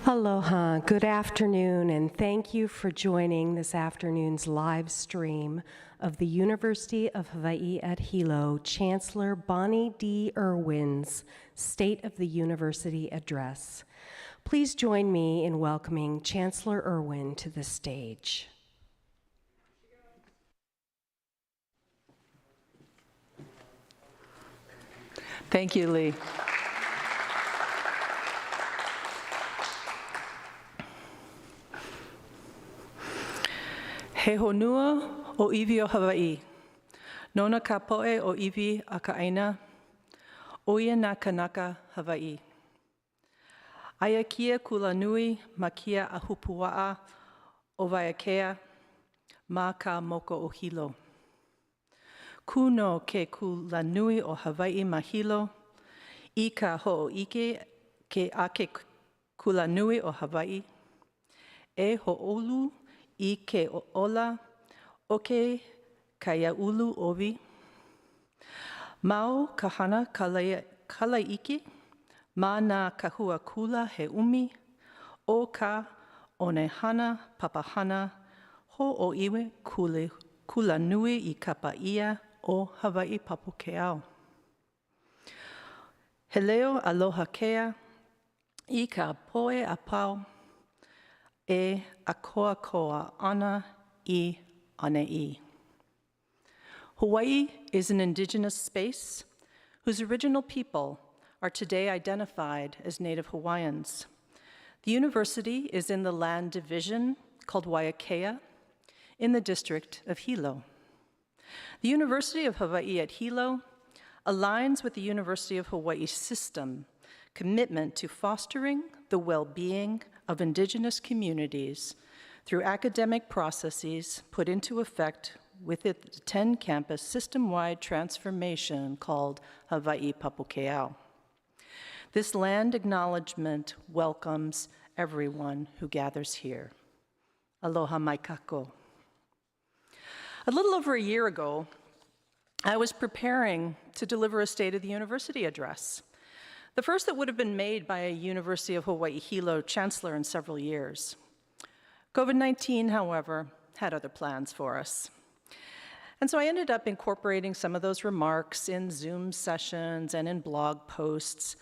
Aloha, good afternoon, and thank you for joining this afternoon's live stream of the University of Hawaii at Hilo Chancellor Bonnie D. Irwin's State of the University Address. Please join me in welcoming Chancellor Irwin to the stage. Thank you, Lee. He honua o iwi o Hawaii. Nona ka poe o iwi a ka aina. Oia na kanaka Hawaii. Aia kia kula nui ma kia a hupua'a o Waiakea ma ka moko o Hilo. Kuno ke kula nui o Hawaii ma Hilo. I ka ho'oike ke ake kula nui o Hawaii. E ho'olu I ke ola o ke kaiaulu owi. Mau ka hana kalaiki ma nā kahua kula he umi o ka onehana papahana ho o iwe kula nui I ka paia o Hawaii Papukeao. He leo aloha kea I ka poe a pau e a koa ana I Anei. Hawaii is an indigenous space whose original people are today identified as Native Hawaiians. The university is in the land division called Waiakea in the district of Hilo. The University of Hawaii at Hilo aligns with the University of Hawaii system commitment to fostering the well-being of indigenous communities through academic processes put into effect with its 10-campus system-wide transformation called Hawaii Papukeao. This land acknowledgement welcomes everyone who gathers here. Aloha mai kako. A little over a year ago, I was preparing to deliver a State of the University address, the first that would have been made by a University of Hawaii Hilo chancellor in several years. COVID-19, however, had other plans for us. And so I ended up incorporating some of those remarks in Zoom sessions and in blog posts.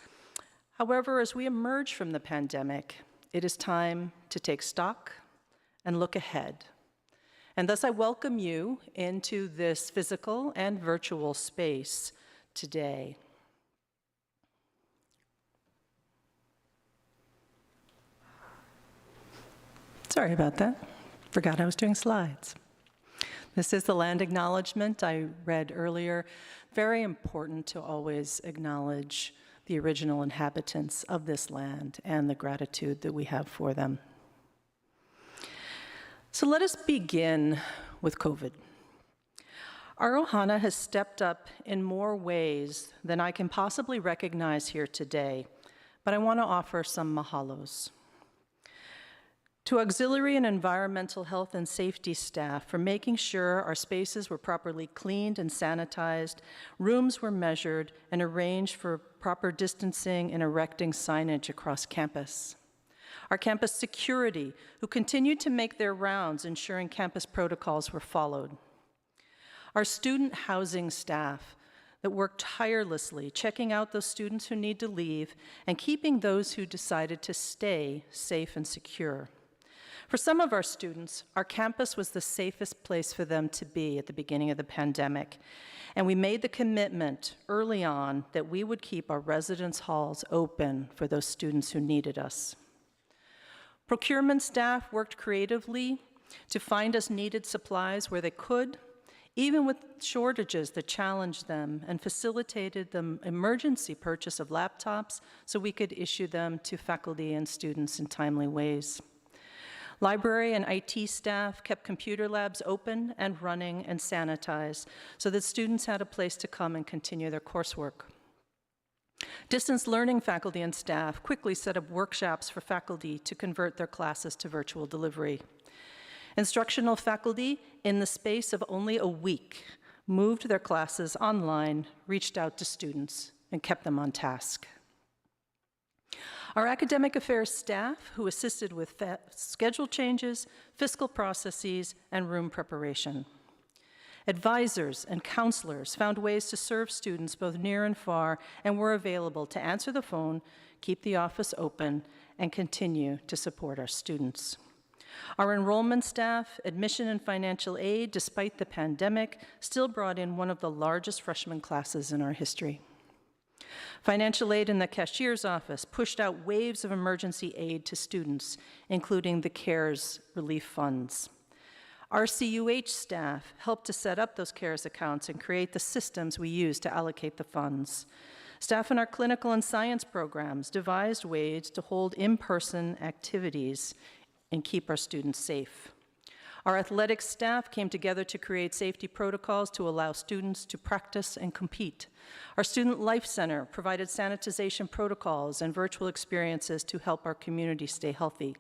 However, as we emerge from the pandemic, it is time to take stock and look ahead. And thus I welcome you into this physical and virtual space today. Sorry about that. Forgot I was doing slides. This is the land acknowledgement I read earlier. Very important to always acknowledge the original inhabitants of this land and the gratitude that we have for them. So let us begin with COVID. Our Ohana has stepped up in more ways than I can possibly recognize here today, but I want to offer some mahalos. To auxiliary and environmental health and safety staff for making sure our spaces were properly cleaned and sanitized, rooms were measured and arranged for proper distancing and erecting signage across campus. Our campus security, who continued to make their rounds ensuring campus protocols were followed. Our student housing staff that worked tirelessly checking out those students who need to leave and keeping those who decided to stay safe and secure. For some of our students, our campus was the safest place for them to be at the beginning of the pandemic, and we made the commitment early on that we would keep our residence halls open for those students who needed us. Procurement staff worked creatively to find us needed supplies where they could, even with shortages that challenged them, and facilitated the emergency purchase of laptops so we could issue them to faculty and students in timely ways. Library and IT staff kept computer labs open and running and sanitized so that students had a place to come and continue their coursework. Distance learning faculty and staff quickly set up workshops for faculty to convert their classes to virtual delivery. Instructional faculty, in the space of only a week, moved their classes online, reached out to students, and kept them on task. Our academic affairs staff, who assisted with schedule changes, fiscal processes, and room preparation. Advisors and counselors found ways to serve students both near and far and were available to answer the phone, keep the office open, and continue to support our students. Our enrollment staff, admission and financial aid, despite the pandemic, still brought in one of the largest freshman classes in our history. Financial aid in the cashier's office pushed out waves of emergency aid to students, including the CARES relief funds. Our CUH staff helped to set up those CARES accounts and create the systems we use to allocate the funds. Staff in our clinical and science programs devised ways to hold in-person activities and keep our students safe. Our athletics staff came together to create safety protocols to allow students to practice and compete. Our Student Life Center provided sanitization protocols and virtual experiences to help our community stay healthy.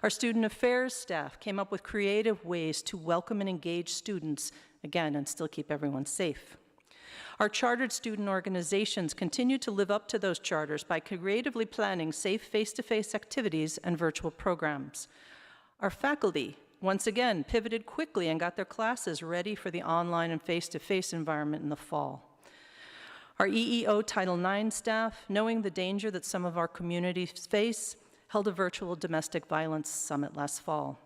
Our student affairs staff came up with creative ways to welcome and engage students, again, and still keep everyone safe. Our chartered student organizations continue to live up to those charters by creatively planning safe face-to-face activities and virtual programs. Our faculty once again pivoted quickly and got their classes ready for the online and face-to-face environment in the fall. Our EEO Title IX staff, knowing the danger that some of our communities face, held a virtual domestic violence summit last fall.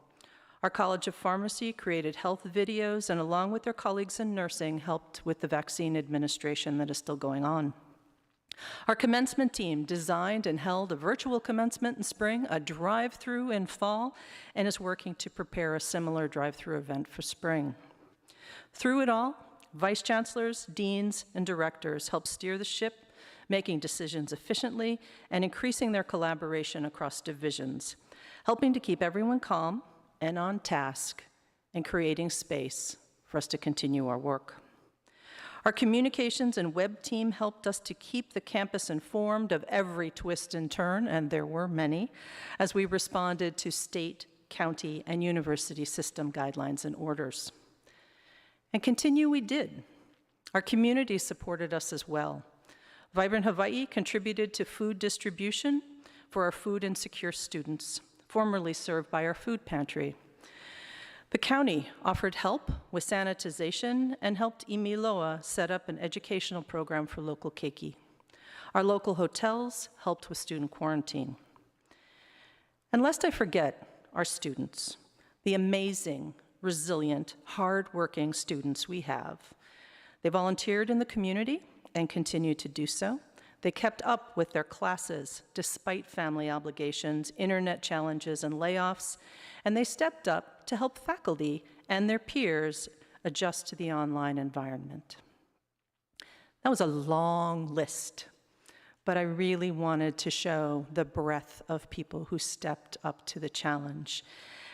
Our College of Pharmacy created health videos and, along with their colleagues in nursing, helped with the vaccine administration that is still going on. Our commencement team designed and held a virtual commencement in spring, a drive-through in fall, and is working to prepare a similar drive-through event for spring. Through it all, vice chancellors, deans, and directors helped steer the ship, making decisions efficiently and increasing their collaboration across divisions, helping to keep everyone calm and on task, and creating space for us to continue our work. Our communications and web team helped us to keep the campus informed of every twist and turn, and there were many, as we responded to state, county, and university system guidelines and orders. And continue we did. Our community supported us as well. Vibrant Hawaii contributed to food distribution for our food insecure students, formerly served by our food pantry. The county offered help with sanitization and helped Imiloa set up an educational program for local keiki. Our local hotels helped with student quarantine. And lest I forget our students, the amazing, resilient, hardworking students we have. They volunteered in the community and continue to do so. They kept up with their classes despite family obligations, internet challenges, and layoffs, and they stepped up to help faculty and their peers adjust to the online environment. That was a long list, but I really wanted to show the breadth of people who stepped up to the challenge.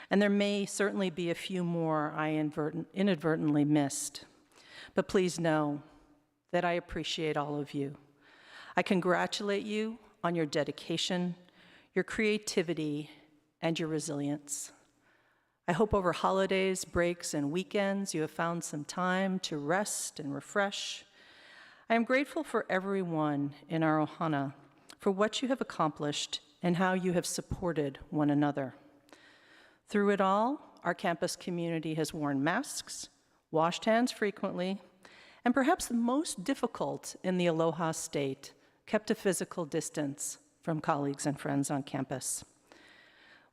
And there may certainly be a few more I inadvertently missed, but please know that I appreciate all of you. I congratulate you on your dedication, your creativity, and your resilience. I hope over holidays, breaks, and weekends you have found some time to rest and refresh. I am grateful for everyone in our ohana for what you have accomplished and how you have supported one another. Through it all, our campus community has worn masks, washed hands frequently, and perhaps the most difficult in the Aloha State, kept a physical distance from colleagues and friends on campus.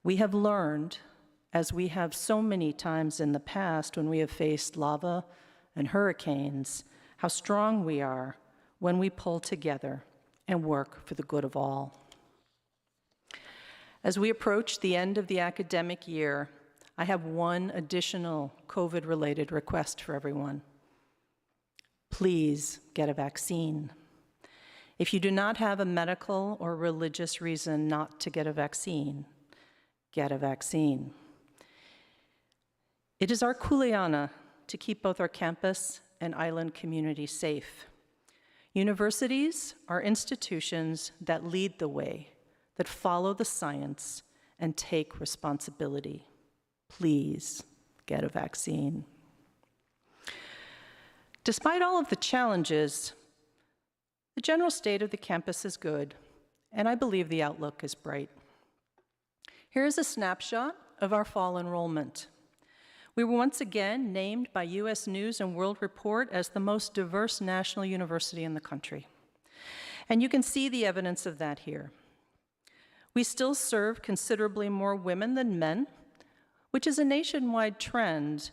We have learned, as we have so many times in the past when we have faced lava and hurricanes, how strong we are when we pull together and work for the good of all. As we approach the end of the academic year, I have one additional COVID-related request for everyone. Please get a vaccine. If you do not have a medical or religious reason not to get a vaccine, get a vaccine. It is our kuleana to keep both our campus and island community safe. Universities are institutions that lead the way, that follow the science, and take responsibility. Please get a vaccine. Despite all of the challenges, the general state of the campus is good, and I believe the outlook is bright. Here is a snapshot of our fall enrollment. We were once again named by U.S. News & World Report as the most diverse national university in the country. And you can see the evidence of that here. We still serve considerably more women than men, which is a nationwide trend,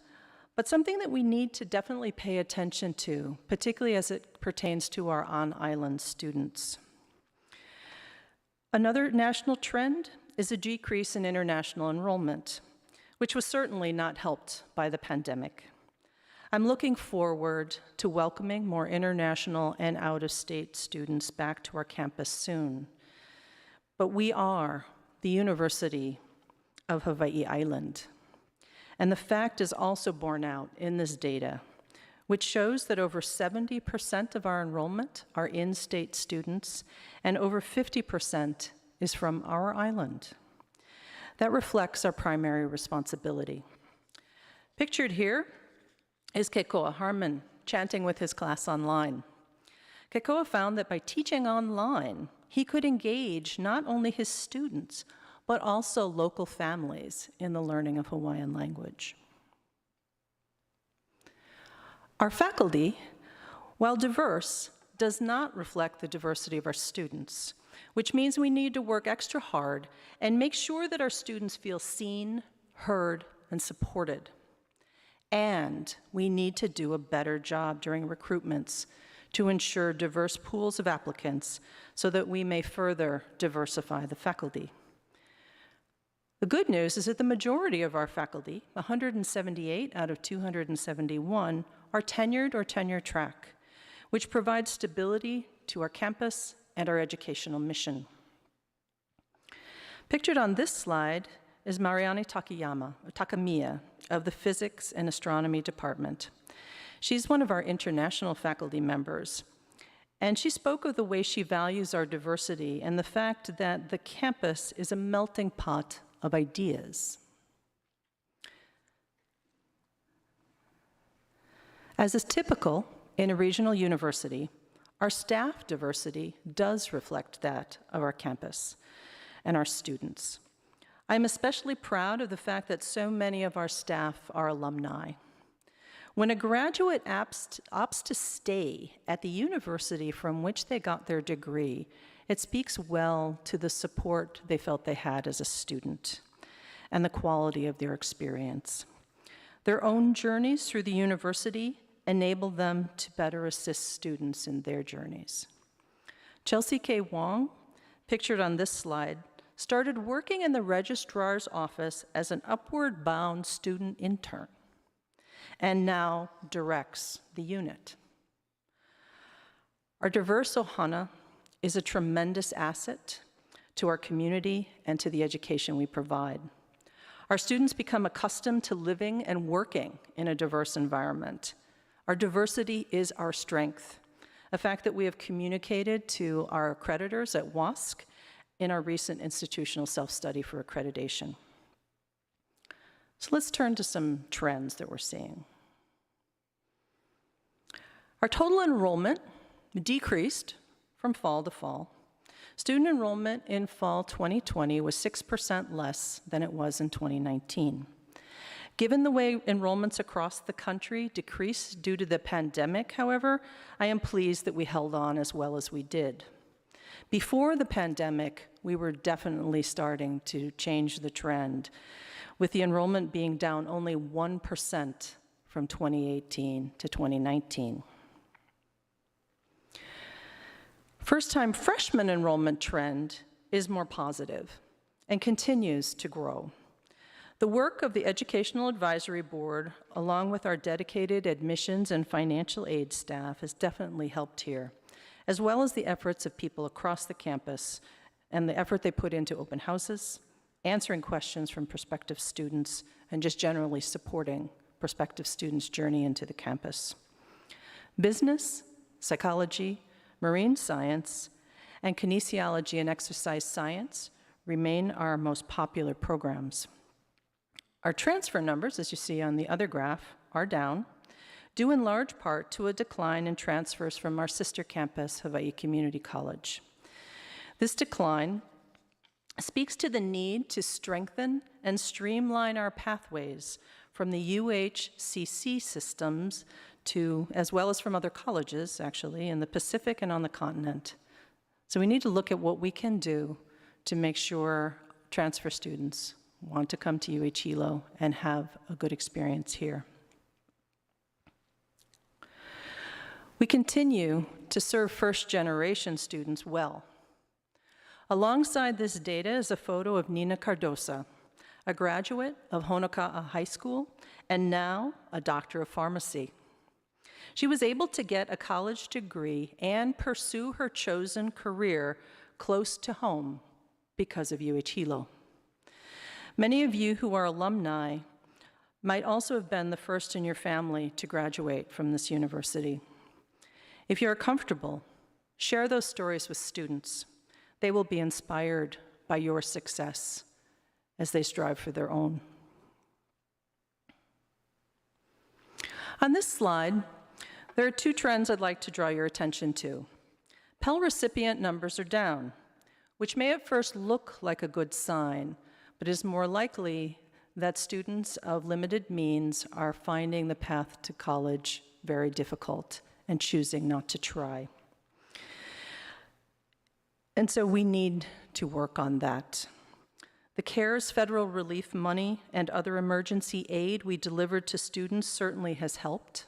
but something that we need to definitely pay attention to, particularly as it pertains to our on-island students. Another national trend is a decrease in international enrollment, which was certainly not helped by the pandemic. I'm looking forward to welcoming more international and out-of-state students back to our campus soon. But we are the University of Hawaii Island. And the fact is also borne out in this data, which shows that over 70% of our enrollment are in-state students, and over 50% is from our island. That reflects our primary responsibility. Pictured here is Kekoa Harmon chanting with his class online. Kekoa found that by teaching online, he could engage not only his students, but also local families in the learning of Hawaiian language. Our faculty, while diverse, does not reflect the diversity of our students, which means we need to work extra hard and make sure that our students feel seen, heard, and supported. And we need to do a better job during recruitments to ensure diverse pools of applicants so that we may further diversify the faculty. The good news is that the majority of our faculty, 178 out of 271, are tenured or tenure track, which provides stability to our campus and our educational mission. Pictured on this slide is Mariani Takamiya of the Physics and Astronomy Department. She's one of our international faculty members, and she spoke of the way she values our diversity and the fact that the campus is a melting pot of ideas. As is typical in a regional university, our staff diversity does reflect that of our campus and our students. I'm especially proud of the fact that so many of our staff are alumni. When a graduate opts to stay at the university from which they got their degree, it speaks well to the support they felt they had as a student and the quality of their experience. Their own journeys through the university enable them to better assist students in their journeys. Chelsea K. Wong, pictured on this slide, started working in the registrar's office as an upward-bound student intern and now directs the unit. Our diverse ohana is a tremendous asset to our community and to the education we provide. Our students become accustomed to living and working in a diverse environment. Our diversity is our strength, a fact that we have communicated to our accreditors at WASC in our recent institutional self-study for accreditation. So let's turn to some trends that we're seeing. Our total enrollment decreased from fall to fall. Student enrollment in fall 2020 was 6% less than it was in 2019. Given the way enrollments across the country decreased due to the pandemic, however, I am pleased that we held on as well as we did. Before the pandemic, we were definitely starting to change the trend, with the enrollment being down only 1% from 2018 to 2019. First-time freshman enrollment trend is more positive and continues to grow. The work of the Educational Advisory Board, along with our dedicated admissions and financial aid staff, has definitely helped here, as well as the efforts of people across the campus and the effort they put into open houses, answering questions from prospective students, and just generally supporting prospective students' journey into the campus. Business, psychology, marine science, and kinesiology and exercise science remain our most popular programs. Our transfer numbers, as you see on the other graph, are down, due in large part to a decline in transfers from our sister campus, Hawaii Community College. This decline speaks to the need to strengthen and streamline our pathways from the UHCC systems to, as well as from other colleges, actually, in the Pacific and on the continent. So we need to look at what we can do to make sure transfer students want to come to UH Hilo and have a good experience here. We continue to serve first-generation students well. Alongside this data is a photo of Nina Cardosa, a graduate of Honoka'a High School and now a doctor of pharmacy. She was able to get a college degree and pursue her chosen career close to home because of UH Hilo. Many of you who are alumni might also have been the first in your family to graduate from this university. If you're comfortable, share those stories with students. They will be inspired by your success as they strive for their own. On this slide, there are two trends I'd like to draw your attention to. Pell recipient numbers are down, which may at first look like a good sign, but is more likely that students of limited means are finding the path to college very difficult and choosing not to try. And so we need to work on that. The CARES federal relief money and other emergency aid we delivered to students certainly has helped,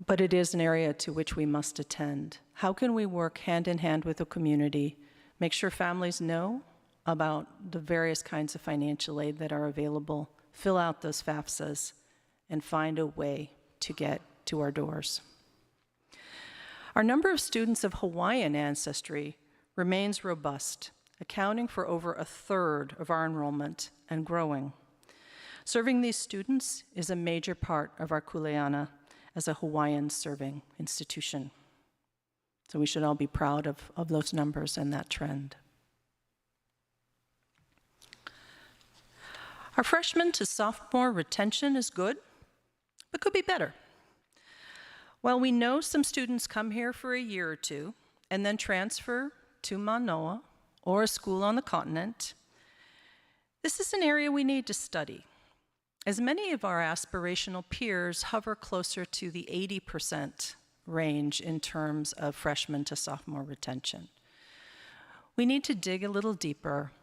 but it is an area to which we must attend. How can we work hand in hand with the community, make sure families know about the various kinds of financial aid that are available, fill out those FAFSAs, and find a way to get to our doors. Our number of students of Hawaiian ancestry remains robust, accounting for over a third of our enrollment and growing. Serving these students is a major part of our Kuleana as a Hawaiian serving institution. So we should all be proud of those numbers and that trend. Our freshman to sophomore retention is good, but could be better. While we know some students come here for a year or two and then transfer to Manoa or a school on the continent, this is an area we need to study, as many of our aspirational peers hover closer to the 80% range in terms of freshman to sophomore retention. We need to dig a little deeper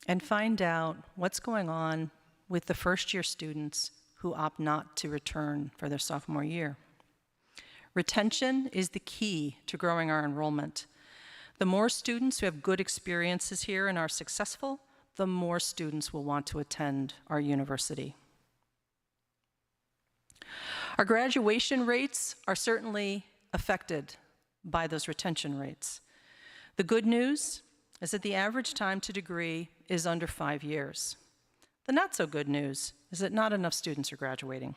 and find out what's going on with the first-year students who opt not to return for their sophomore year. Retention is the key to growing our enrollment. The more students who have good experiences here and are successful, the more students will want to attend our university. Our graduation rates are certainly affected by those retention rates. The good news is that the average time to degree is under 5 years. The not so good news is that not enough students are graduating.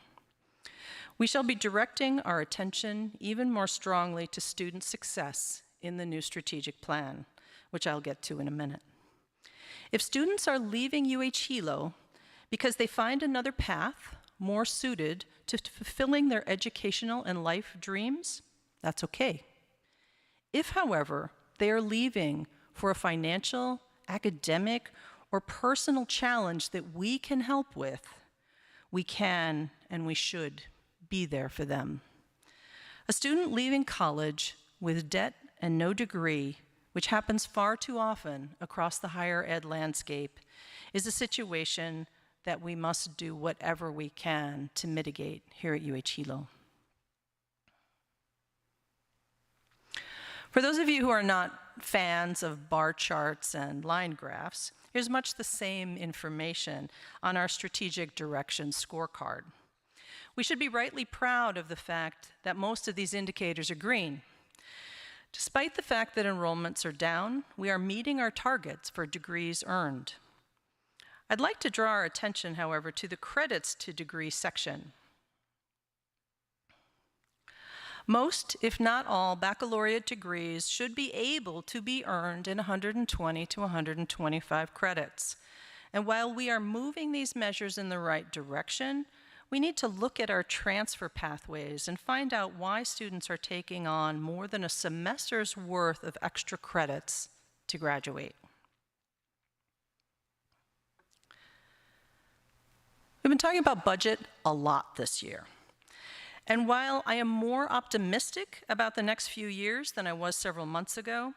We shall be directing our attention even more strongly to student success in the new strategic plan, which I'll get to in a minute. If students are leaving UH Hilo because they find another path more suited to fulfilling their educational and life dreams, that's okay. If, however, they are leaving for a financial, academic, or personal challenge that we can help with, we can and we should be there for them. A student leaving college with debt and no degree, which happens far too often across the higher ed landscape, is a situation that we must do whatever we can to mitigate here at UH Hilo. For those of you who are not fans of bar charts and line graphs, here's much the same information on our strategic direction scorecard. We should be rightly proud of the fact that most of these indicators are green. Despite the fact that enrollments are down, we are meeting our targets for degrees earned. I'd like to draw our attention, however, to the credits to degree section. Most, if not all, baccalaureate degrees should be able to be earned in 120 to 125 credits. And while we are moving these measures in the right direction, we need to look at our transfer pathways and find out why students are taking on more than a semester's worth of extra credits to graduate. We've been talking about budget a lot this year. And while I am more optimistic about the next few years than I was several months ago,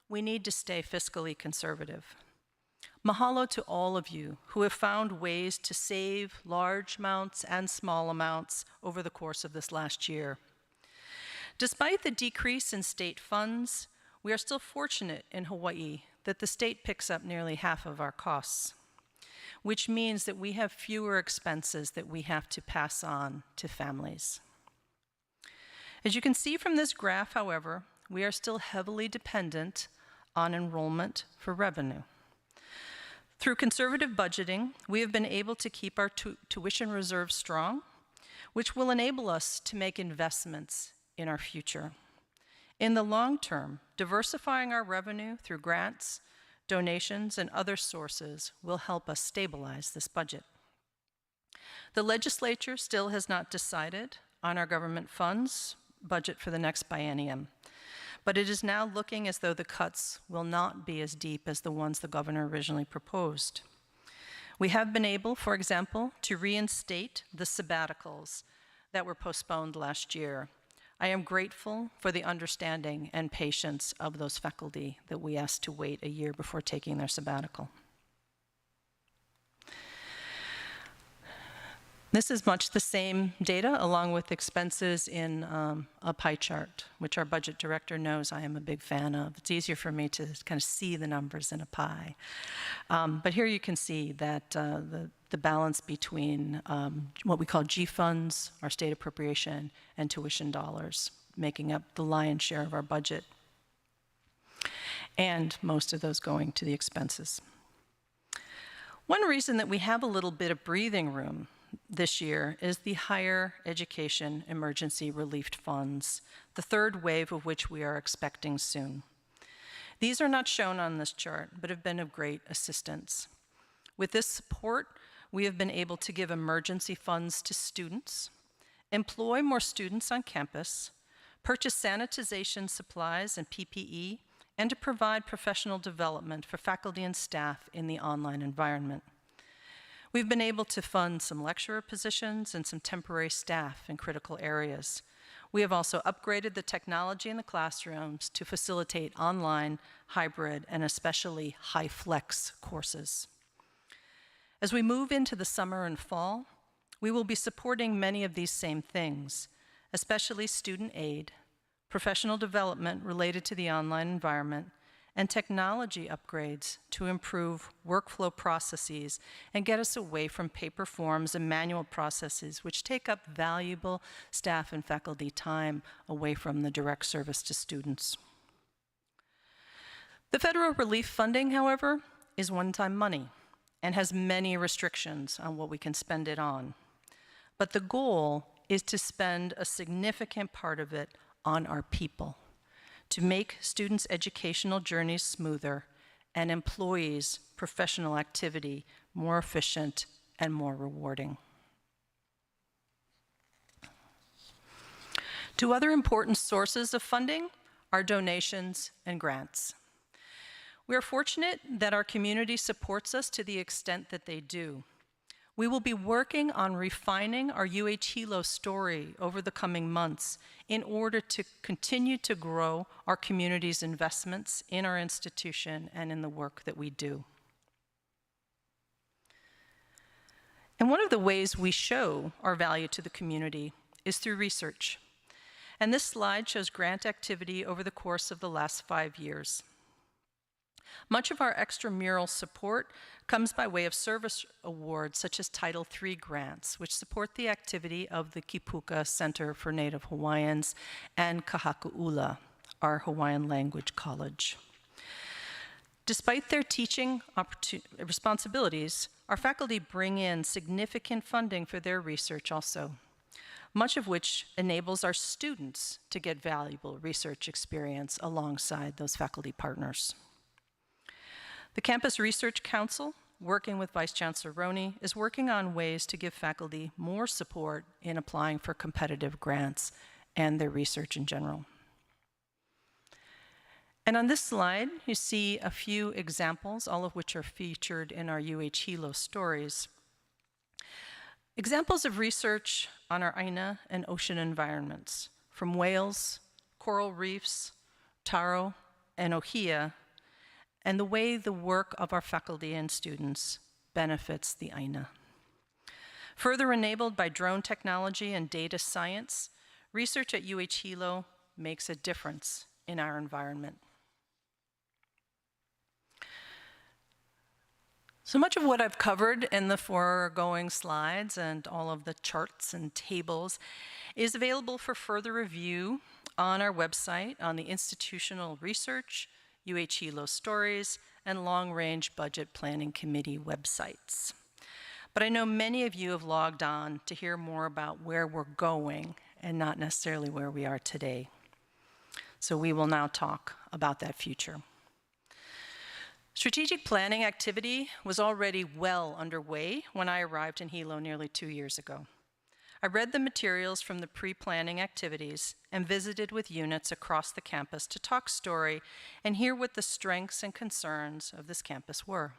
we need to stay fiscally conservative. Mahalo to all of you who have found ways to save large amounts and small amounts over the course of this last year. Despite the decrease in state funds, we are still fortunate in Hawaii that the state picks up nearly half of our costs, which means that we have fewer expenses that we have to pass on to families. As you can see from this graph, however, we are still heavily dependent on enrollment for revenue. Through conservative budgeting, we have been able to keep our tuition reserves strong, which will enable us to make investments in our future. In the long term, diversifying our revenue through grants, donations, and other sources will help us stabilize this budget. The legislature still has not decided on our government funds budget for the next biennium, but it is now looking as though the cuts will not be as deep as the ones the governor originally proposed. We have been able, for example, to reinstate the sabbaticals that were postponed last year. I am grateful for the understanding and patience of those faculty that we asked to wait a year before taking their sabbatical. This is much the same data along with expenses in a pie chart, which our budget director knows I am a big fan of. It's easier for me to kind of see the numbers in a pie. But here you can see that the balance between what we call G funds, our state appropriation, and tuition dollars, making up the lion's share of our budget, and most of those going to the expenses. One reason that we have a little bit of breathing room this year is the Higher Education Emergency Relief Funds, the third wave of which we are expecting soon. These are not shown on this chart, but have been of great assistance. With this support, we have been able to give emergency funds to students, employ more students on campus, purchase sanitization supplies and PPE, and to provide professional development for faculty and staff in the online environment. We've been able to fund some lecturer positions and some temporary staff in critical areas. We have also upgraded the technology in the classrooms to facilitate online, hybrid, and especially high-flex courses. As we move into the summer and fall, we will be supporting many of these same things, especially student aid, professional development related to the online environment, and technology upgrades to improve workflow processes and get us away from paper forms and manual processes, which take up valuable staff and faculty time away from the direct service to students. The federal relief funding, however, is one-time money and has many restrictions on what we can spend it on. But the goal is to spend a significant part of it on our people, to make students' educational journeys smoother and employees' professional activity more efficient and more rewarding. Two other important sources of funding are donations and grants. We are fortunate that our community supports us to the extent that they do. We will be working on refining our UH Hilo story over the coming months in order to continue to grow our community's investments in our institution and in the work that we do. And one of the ways we show our value to the community is through research. And this slide shows grant activity over the course of the last 5 years. Much of our extramural support comes by way of service awards such as Title III grants, which support the activity of the Kipuka Center for Native Hawaiians and Kahaku'ula, our Hawaiian language college. Despite their teaching responsibilities, our faculty bring in significant funding for their research also, much of which enables our students to get valuable research experience alongside those faculty partners. The Campus Research Council working with Vice Chancellor Roney, is working on ways to give faculty more support in applying for competitive grants and their research in general. And on this slide, you see a few examples, all of which are featured in our UH Hilo stories. Examples of research on our Aina and ocean environments, from whales, coral reefs, taro, and ohia, and the way the work of our faculty and students benefits the Aina. Further enabled by drone technology and data science, research at UH Hilo makes a difference in our environment. So much of what I've covered in the foregoing slides and all of the charts and tables is available for further review on our website on the Institutional Research, UH Hilo Stories, and Long Range Budget Planning Committee websites. But I know many of you have logged on to hear more about where we're going and not necessarily where we are today. So we will now talk about that future. Strategic planning activity was already well underway when I arrived in Hilo nearly 2 years ago. I read the materials from the pre-planning activities and visited with units across the campus to talk story and hear what the strengths and concerns of this campus were.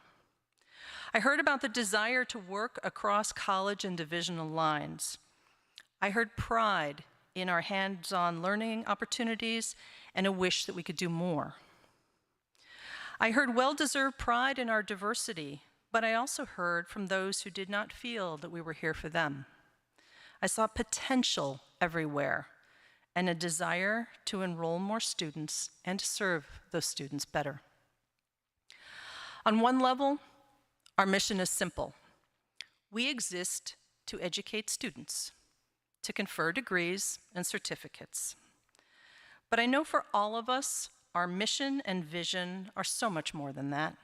I heard about the desire to work across college and divisional lines. I heard pride in our hands-on learning opportunities and a wish that we could do more. I heard well-deserved pride in our diversity, but I also heard from those who did not feel that we were here for them. I saw potential everywhere and a desire to enroll more students and to serve those students better. On one level, our mission is simple. We exist to educate students, to confer degrees and certificates. But I know for all of us, our mission and vision are so much more than that.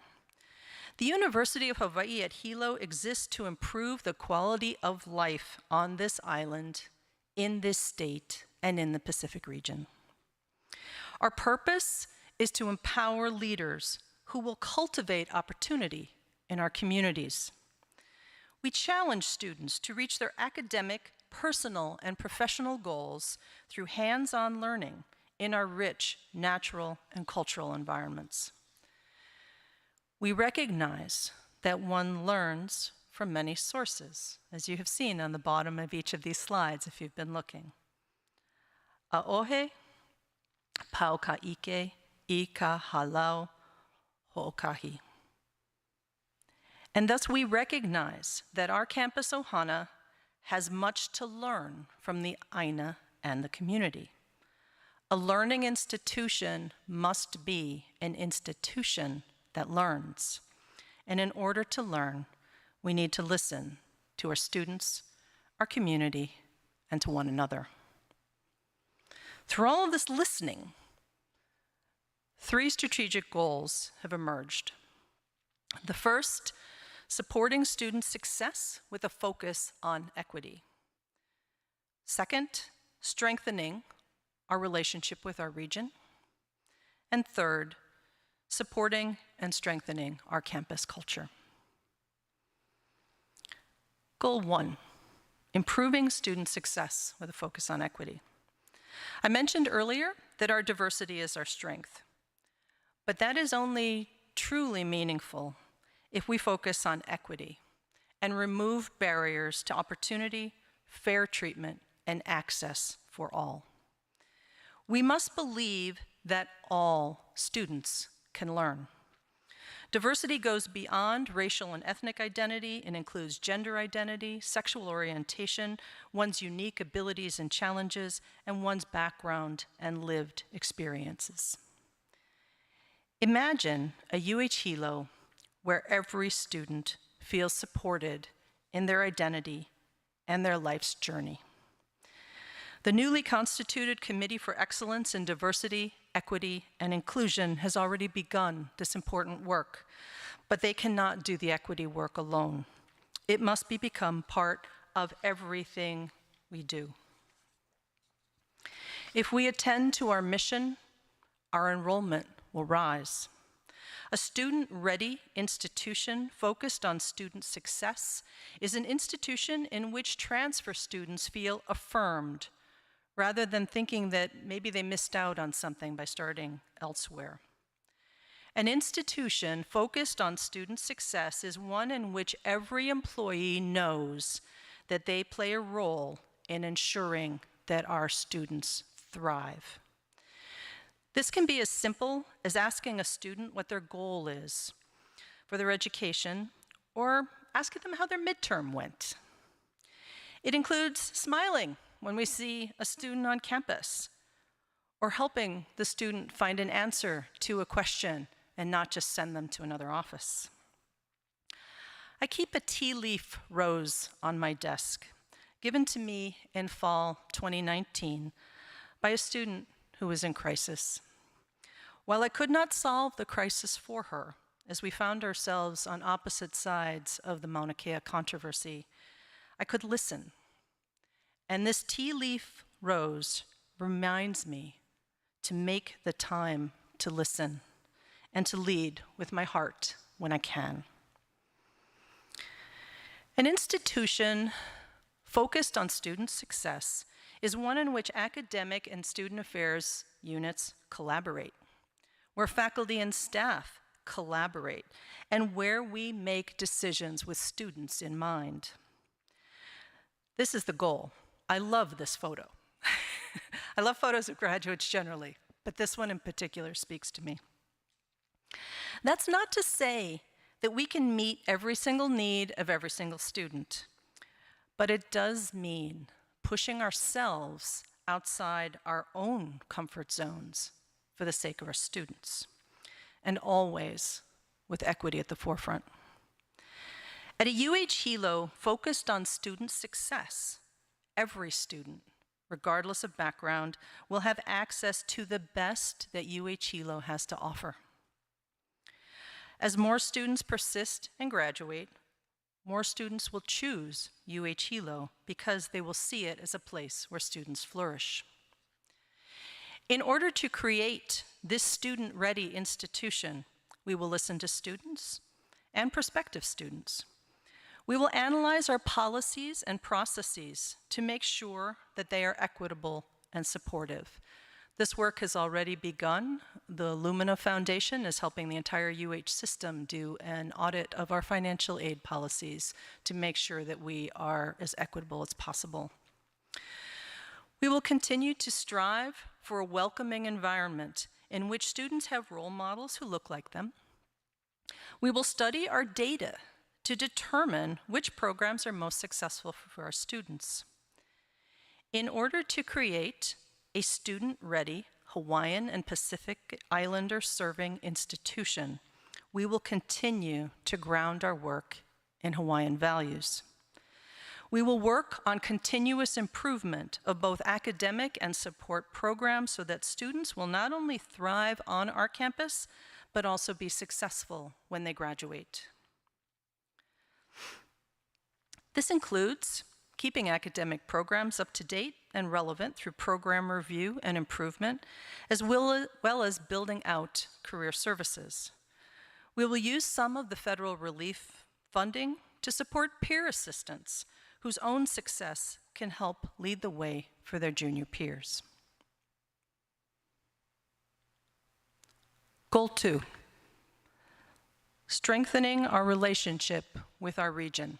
The University of Hawaii at Hilo exists to improve the quality of life on this island, in this state, and in the Pacific region. Our purpose is to empower leaders who will cultivate opportunity in our communities. We challenge students to reach their academic, personal, and professional goals through hands-on learning in our rich natural and cultural environments. We recognize that one learns from many sources, as you have seen on the bottom of each of these slides if you've been looking. A'ohe, paukaike, I ka halau ho'okahi. And thus we recognize that our campus Ohana has much to learn from the Aina and the community. A learning institution must be an institution that learns. And in order to learn, we need to listen to our students, our community, and to one another. Through all of this listening, 3 strategic goals have emerged. The first, supporting student success with a focus on equity. Second, strengthening our relationship with our region. And third, supporting and strengthening our campus culture. Goal 1, improving student success with a focus on equity. I mentioned earlier that our diversity is our strength, but that is only truly meaningful if we focus on equity and remove barriers to opportunity, fair treatment, and access for all. We must believe that all students can learn. Diversity goes beyond racial and ethnic identity and includes gender identity, sexual orientation, one's unique abilities and challenges, and one's background and lived experiences. Imagine a UH Hilo where every student feels supported in their identity and their life's journey. The newly constituted Committee for Excellence in Diversity, Equity, and Inclusion has already begun this important work, but they cannot do the equity work alone. It must become part of everything we do. If we attend to our mission, our enrollment will rise. A student-ready institution focused on student success is an institution in which transfer students feel affirmed, rather than thinking that maybe they missed out on something by starting elsewhere. An institution focused on student success is one in which every employee knows that they play a role in ensuring that our students thrive. This can be as simple as asking a student what their goal is for their education, or asking them how their midterm went. It includes smiling when we see a student on campus, or helping the student find an answer to a question and not just send them to another office. I keep a tea leaf rose on my desk, given to me in fall 2019 by a student who was in crisis. While I could not solve the crisis for her, as we found ourselves on opposite sides of the Mauna Kea controversy, I could listen. And this tea leaf rose reminds me to make the time to listen and to lead with my heart when I can. An institution focused on student success is one in which academic and student affairs units collaborate, where faculty and staff collaborate, and where we make decisions with students in mind. This is the goal. I love this photo. I love photos of graduates generally, but this one in particular speaks to me. That's not to say that we can meet every single need of every single student, but it does mean pushing ourselves outside our own comfort zones for the sake of our students, and always with equity at the forefront. At a UH Hilo focused on student success, every student, regardless of background, will have access to the best that UH Hilo has to offer. As more students persist and graduate, more students will choose UH Hilo because they will see it as a place where students flourish. In order to create this student-ready institution, we will listen to students and prospective students. We will analyze our policies and processes to make sure that they are equitable and supportive. This work has already begun. The Lumina Foundation is helping the entire UH system do an audit of our financial aid policies to make sure that we are as equitable as possible. We will continue to strive for a welcoming environment in which students have role models who look like them. We will study our data to determine which programs are most successful for our students. In order to create a student-ready Hawaiian and Pacific Islander serving institution, we will continue to ground our work in Hawaiian values. We will work on continuous improvement of both academic and support programs so that students will not only thrive on our campus, but also be successful when they graduate. This includes keeping academic programs up to date and relevant through program review and improvement, as well as building out career services. We will use some of the federal relief funding to support peer assistants whose own success can help lead the way for their junior peers. Goal 2, strengthening our relationship with our region.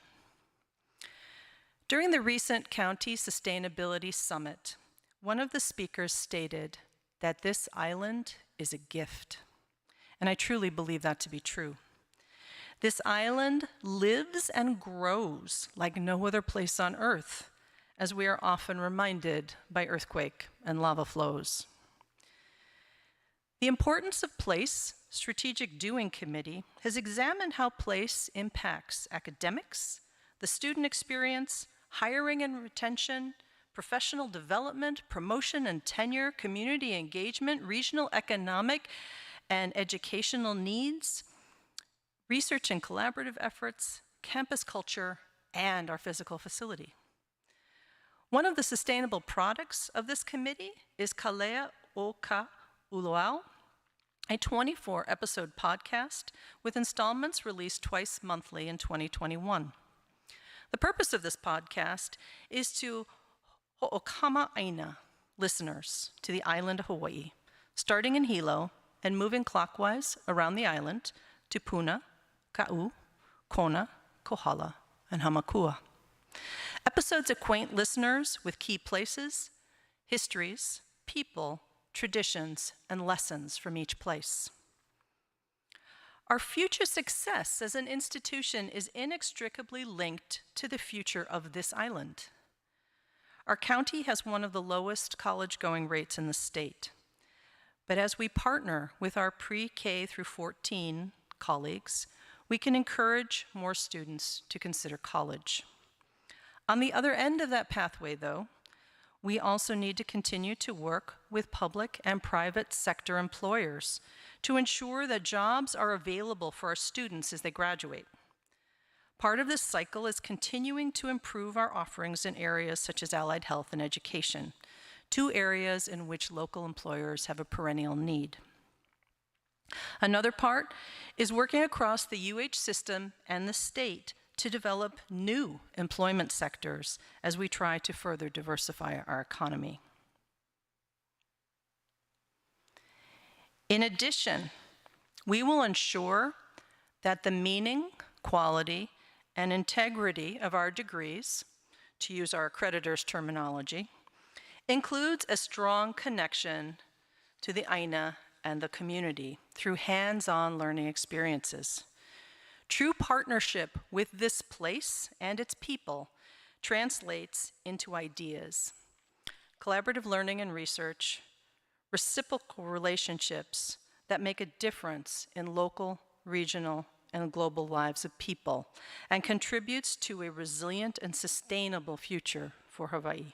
During the recent County Sustainability Summit, one of the speakers stated that this island is a gift, and I truly believe that to be true. This island lives and grows like no other place on Earth, as we are often reminded by earthquake and lava flows. The Importance of Place Strategic Doing Committee has examined how place impacts academics, the student experience, hiring and retention, professional development, promotion and tenure, community engagement, regional economic and educational needs, research and collaborative efforts, campus culture, and our physical facility. One of the sustainable products of this committee is Kalea o ka Uluau, a 24-episode podcast with installments released twice monthly in 2021. The purpose of this podcast is to ho'okama aina listeners to the island of Hawaii, starting in Hilo and moving clockwise around the island to Puna, Ka'u, Kona, Kohala, and Hamakua. Episodes acquaint listeners with key places, histories, people, traditions, and lessons from each place. Our future success as an institution is inextricably linked to the future of this island. Our county has one of the lowest college-going rates in the state. But as we partner with our pre-K through 14 colleagues, we can encourage more students to consider college. On the other end of that pathway, though, we also need to continue to work with public and private sector employers to ensure that jobs are available for our students as they graduate. Part of this cycle is continuing to improve our offerings in areas such as allied health and education, two areas in which local employers have a perennial need. Another part is working across the UH system and the state to develop new employment sectors as we try to further diversify our economy. In addition, we will ensure that the meaning, quality, and integrity of our degrees, to use our accreditor's terminology, includes a strong connection to the Aina and the community through hands-on learning experiences. True partnership with this place and its people translates into ideas, collaborative learning and research, reciprocal relationships that make a difference in local, regional, and global lives of people, and contributes to a resilient and sustainable future for Hawaii.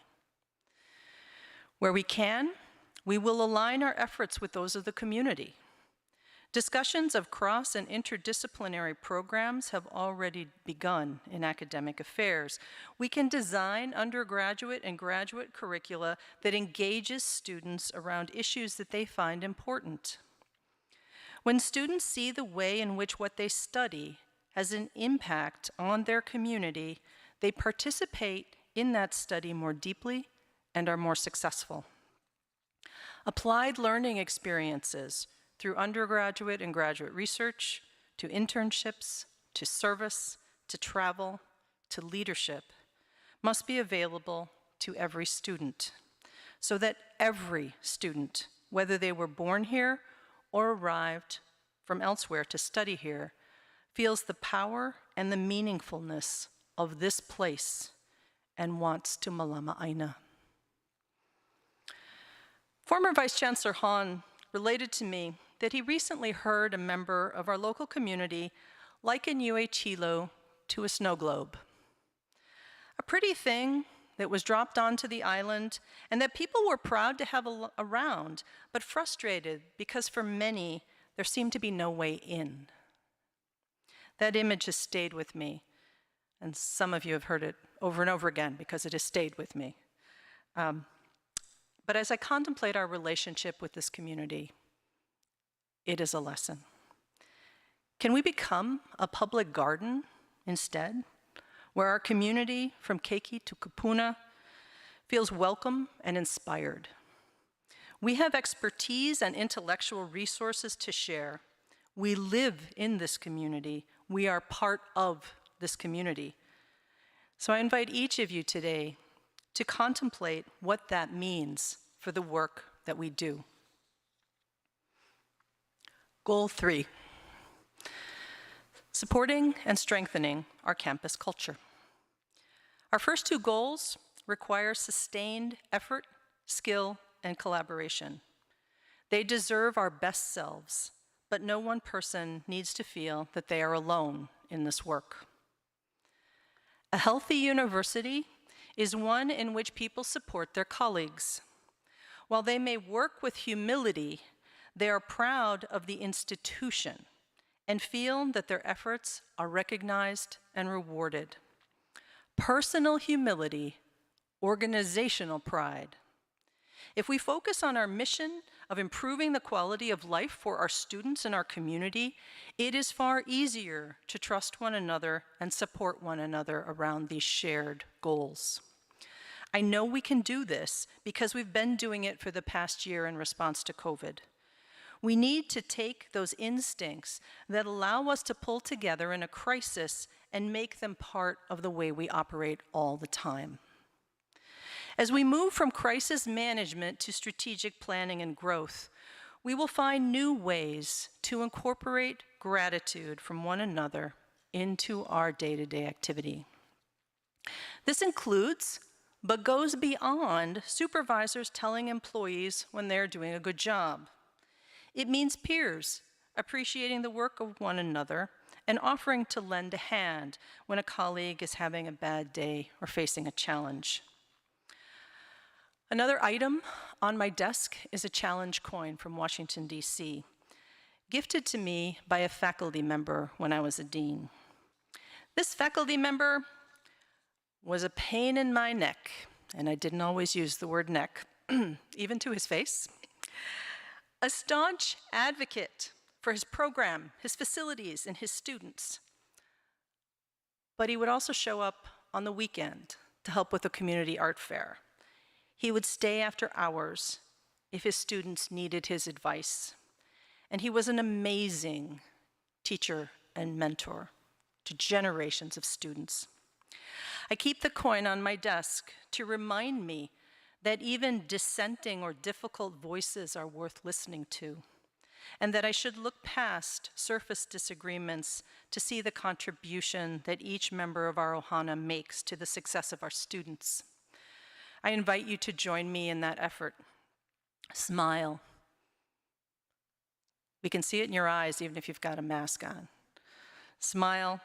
Where we can, we will align our efforts with those of the community. Discussions of cross and interdisciplinary programs have already begun in academic affairs. We can design undergraduate and graduate curricula that engages students around issues that they find important. When students see the way in which what they study has an impact on their community, they participate in that study more deeply and are more successful. Applied learning experiences through undergraduate and graduate research, to internships, to service, to travel, to leadership, must be available to every student, so that every student, whether they were born here or arrived from elsewhere to study here, feels the power and the meaningfulness of this place and wants to malama aina. Former Vice Chancellor Hahn related to me that he recently heard a member of our local community liken UH Hilo to a snow globe. A pretty thing that was dropped onto the island and that people were proud to have around, but frustrated because for many, there seemed to be no way in. That image has stayed with me, and some of you have heard it over and over again because it has stayed with me. But as I contemplate our relationship with this community, it is a lesson. Can we become a public garden instead, where our community from Keiki to Kupuna feels welcome and inspired? We have expertise and intellectual resources to share. We live in this community. We are part of this community. So I invite each of you today to contemplate what that means for the work that we do. Goal 3, supporting and strengthening our campus culture. Our first two goals require sustained effort, skill, and collaboration. They deserve our best selves, but no one person needs to feel that they are alone in this work. A healthy university is one in which people support their colleagues. While they may work with humility, they are proud of the institution and feel that their efforts are recognized and rewarded. Personal humility, organizational pride. If we focus on our mission of improving the quality of life for our students and our community, it is far easier to trust one another and support one another around these shared goals. I know we can do this because we've been doing it for the past year in response to COVID. We need to take those instincts that allow us to pull together in a crisis and make them part of the way we operate all the time. As we move from crisis management to strategic planning and growth, we will find new ways to incorporate gratitude from one another into our day-to-day activity. This includes, but goes beyond, supervisors telling employees when they're doing a good job. It means peers appreciating the work of one another and offering to lend a hand when a colleague is having a bad day or facing a challenge. Another item on my desk is a challenge coin from Washington, D.C., gifted to me by a faculty member when I was a dean. This faculty member was a pain in my neck, and I didn't always use the word neck, even to his face. A staunch advocate for his program, his facilities, and his students. But he would also show up on the weekend to help with the community art fair. He would stay after hours if his students needed his advice. And he was an amazing teacher and mentor to generations of students. I keep the coin on my desk to remind me that even dissenting or difficult voices are worth listening to, and that I should look past surface disagreements to see the contribution that each member of our Ohana makes to the success of our students. I invite you to join me in that effort. Smile. We can see it in your eyes even if you've got a mask on. Smile.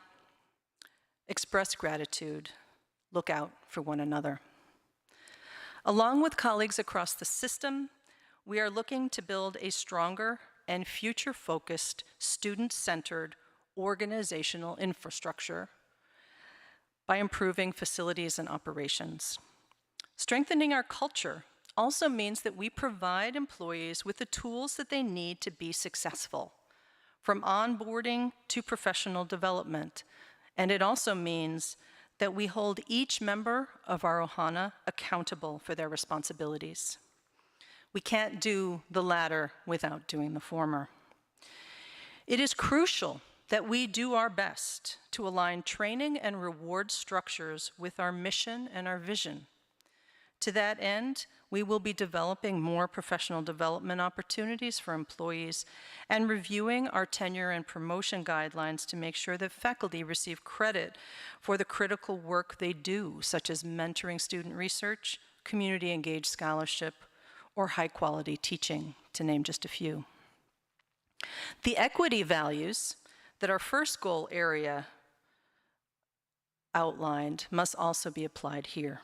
Express gratitude. Look out for one another. Along with colleagues across the system, we are looking to build a stronger and future-focused, student-centered organizational infrastructure by improving facilities and operations. Strengthening our culture also means that we provide employees with the tools that they need to be successful, from onboarding to professional development. And it also means that we hold each member of our Ohana accountable for their responsibilities. We can't do the latter without doing the former. It is crucial that we do our best to align training and reward structures with our mission and our vision. To that end, we will be developing more professional development opportunities for employees and reviewing our tenure and promotion guidelines to make sure that faculty receive credit for the critical work they do, such as mentoring student research, community engaged scholarship, or high quality teaching, to name just a few. The equity values that our first goal area outlined must also be applied here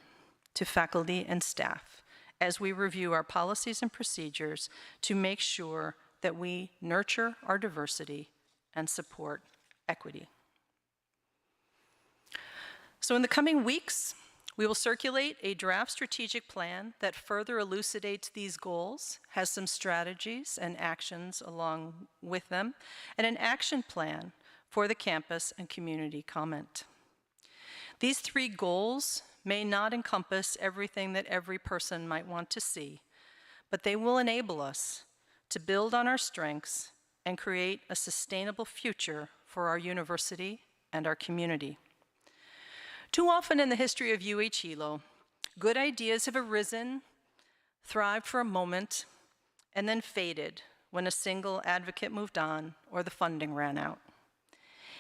to faculty and staff as we review our policies and procedures to make sure that we nurture our diversity and support equity. So in the coming weeks, we will circulate a draft strategic plan that further elucidates these goals, has some strategies and actions along with them, and an action plan for the campus and community comment. These 3 goals may not encompass everything that every person might want to see, but they will enable us to build on our strengths and create a sustainable future for our university and our community. Too often in the history of UH Hilo, good ideas have arisen, thrived for a moment, and then faded when a single advocate moved on or the funding ran out.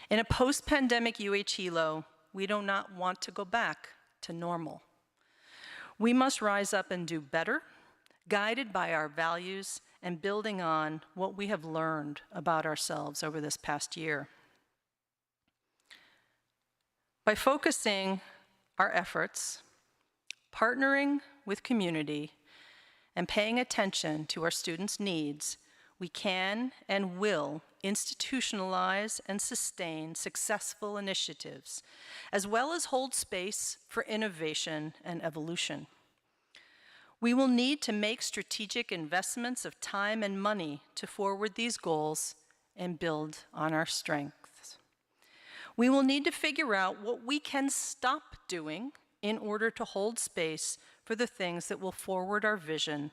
In a post-pandemic UH Hilo, we do not want to go back to normal. We must rise up and do better, guided by our values and building on what we have learned about ourselves over this past year. By focusing our efforts, partnering with community, and paying attention to our students' needs, we can and will institutionalize and sustain successful initiatives, as well as hold space for innovation and evolution. We will need to make strategic investments of time and money to forward these goals and build on our strengths. We will need to figure out what we can stop doing in order to hold space for the things that will forward our vision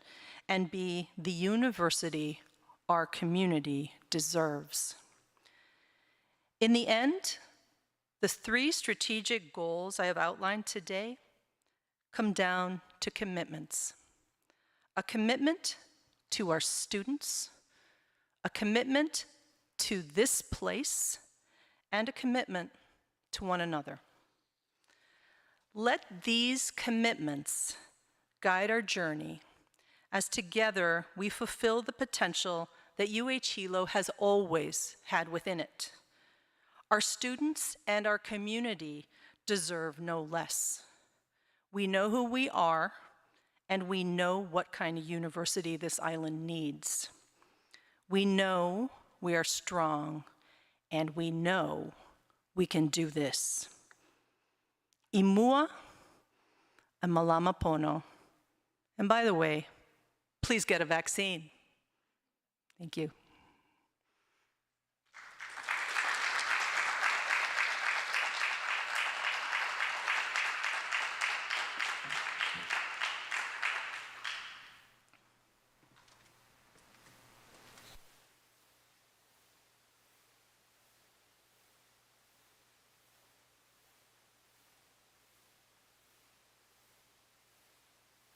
and be the university our community deserves. In the end, the 3 strategic goals I have outlined today come down to commitments. A commitment to our students, a commitment to this place, and a commitment to one another. Let these commitments guide our journey as together we fulfill the potential that UH Hilo has always had within it. Our students and our community deserve no less. We know who we are, and we know what kind of university this island needs. We know we are strong, and we know we can do this. I mua and malama pono. And by the way, please get a vaccine. Thank you.